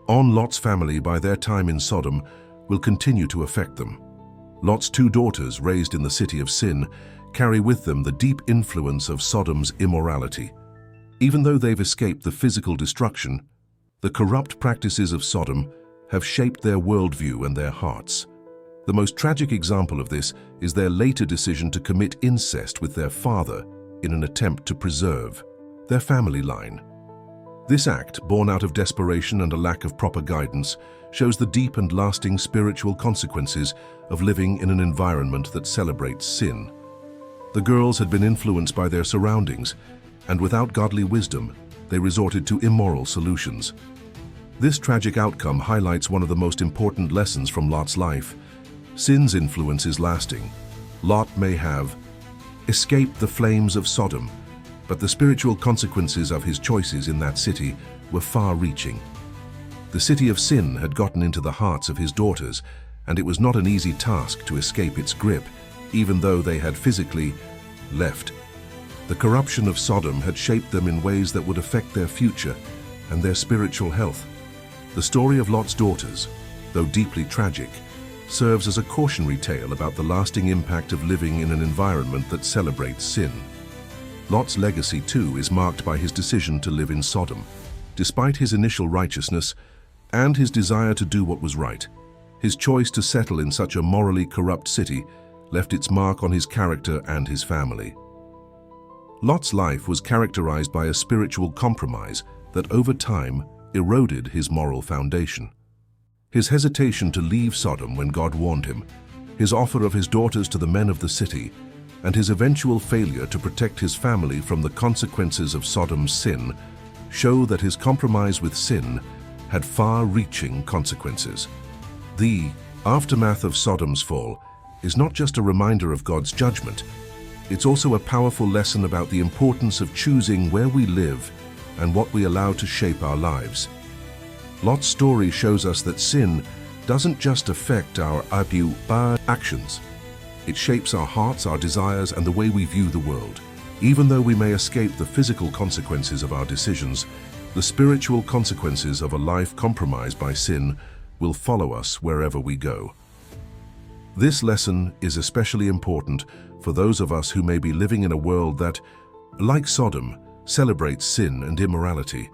on Lot's family by their time in Sodom will continue to affect them. Lot's two daughters, raised in the city of sin, carry with them the deep influence of Sodom's immorality. Even though they've escaped the physical destruction, the corrupt practices of Sodom have shaped their worldview and their hearts. The most tragic example of this is their later decision to commit incest with their father in an attempt to preserve their family line. This act, born out of desperation and a lack of proper guidance, shows the deep and lasting spiritual consequences of living in an environment that celebrates sin. The girls had been influenced by their surroundings, and without godly wisdom, they resorted to immoral solutions. This tragic outcome highlights one of the most important lessons from Lot's life. Sin's influence is lasting. Lot may have escaped the flames of Sodom, but the spiritual consequences of his choices in that city were far-reaching. The city of sin had gotten into the hearts of his daughters, and it was not an easy task to escape its grip, even though they had physically left. The corruption of Sodom had shaped them in ways that would affect their future and their spiritual health. The story of Lot's daughters, though deeply tragic, serves as a cautionary tale about the lasting impact of living in an environment that celebrates sin. Lot's legacy, too, is marked by his decision to live in Sodom. Despite his initial righteousness and his desire to do what was right, his choice to settle in such a morally corrupt city left its mark on his character and his family. Lot's life was characterized by a spiritual compromise that over time eroded his moral foundation. His hesitation to leave Sodom when God warned him, his offer of his daughters to the men of the city, and his eventual failure to protect his family from the consequences of Sodom's sin show that his compromise with sin had far-reaching consequences. The aftermath of Sodom's fall is not just a reminder of God's judgment, it's also a powerful lesson about the importance of choosing where we live and what we allow to shape our lives. Lot's story shows us that sin doesn't just affect our actions. It shapes our hearts, our desires, and the way we view the world. Even though we may escape the physical consequences of our decisions, the spiritual consequences of a life compromised by sin will follow us wherever we go. This lesson is especially important for those of us who may be living in a world that, like Sodom, celebrates sin and immorality.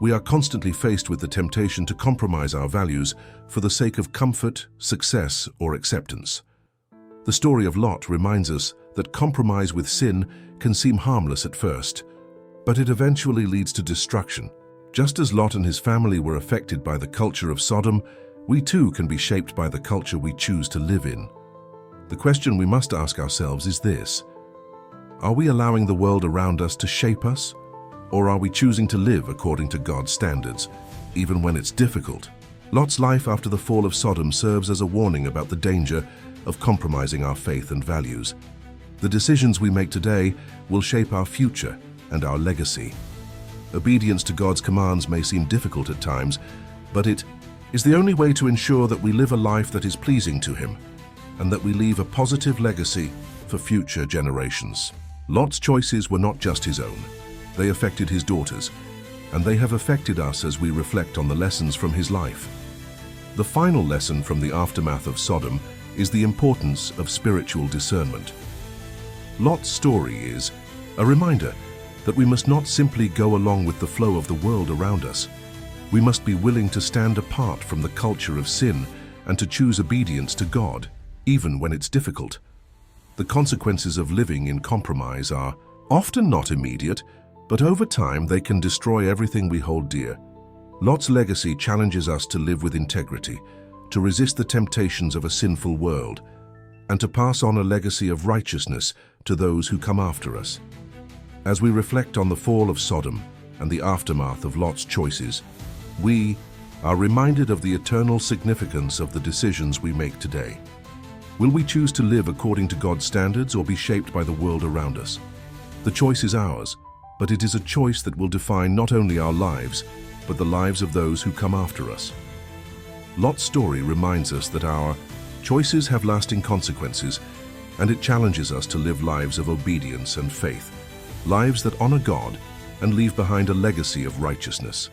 We are constantly faced with the temptation to compromise our values for the sake of comfort, success, or acceptance. The story of Lot reminds us that compromise with sin can seem harmless at first, but it eventually leads to destruction. Just as Lot and his family were affected by the culture of Sodom, we too can be shaped by the culture we choose to live in. The question we must ask ourselves is this: are we allowing the world around us to shape us? Or are we choosing to live according to God's standards, even when it's difficult? Lot's life after the fall of Sodom serves as a warning about the danger of compromising our faith and values. The decisions we make today will shape our future and our legacy. Obedience to God's commands may seem difficult at times, but it is the only way to ensure that we live a life that is pleasing to Him and that we leave a positive legacy for future generations. Lot's choices were not just his own. They affected his daughters, and they have affected us as we reflect on the lessons from his life. The final lesson from the aftermath of Sodom is the importance of spiritual discernment. Lot's story is a reminder that we must not simply go along with the flow of the world around us. We must be willing to stand apart from the culture of sin and to choose obedience to God, even when it's difficult. The consequences of living in compromise are often not immediate, but over time they can destroy everything we hold dear. Lot's legacy challenges us to live with integrity, to resist the temptations of a sinful world, and to pass on a legacy of righteousness to those who come after us. As we reflect on the fall of Sodom and the aftermath of Lot's choices, we are reminded of the eternal significance of the decisions we make today. Will we choose to live according to God's standards or be shaped by the world around us? The choice is ours, but it is a choice that will define not only our lives, but the lives of those who come after us. Lot's story reminds us that our choices have lasting consequences, and it challenges us to live lives of obedience and faith, lives that honor God and leave behind a legacy of righteousness.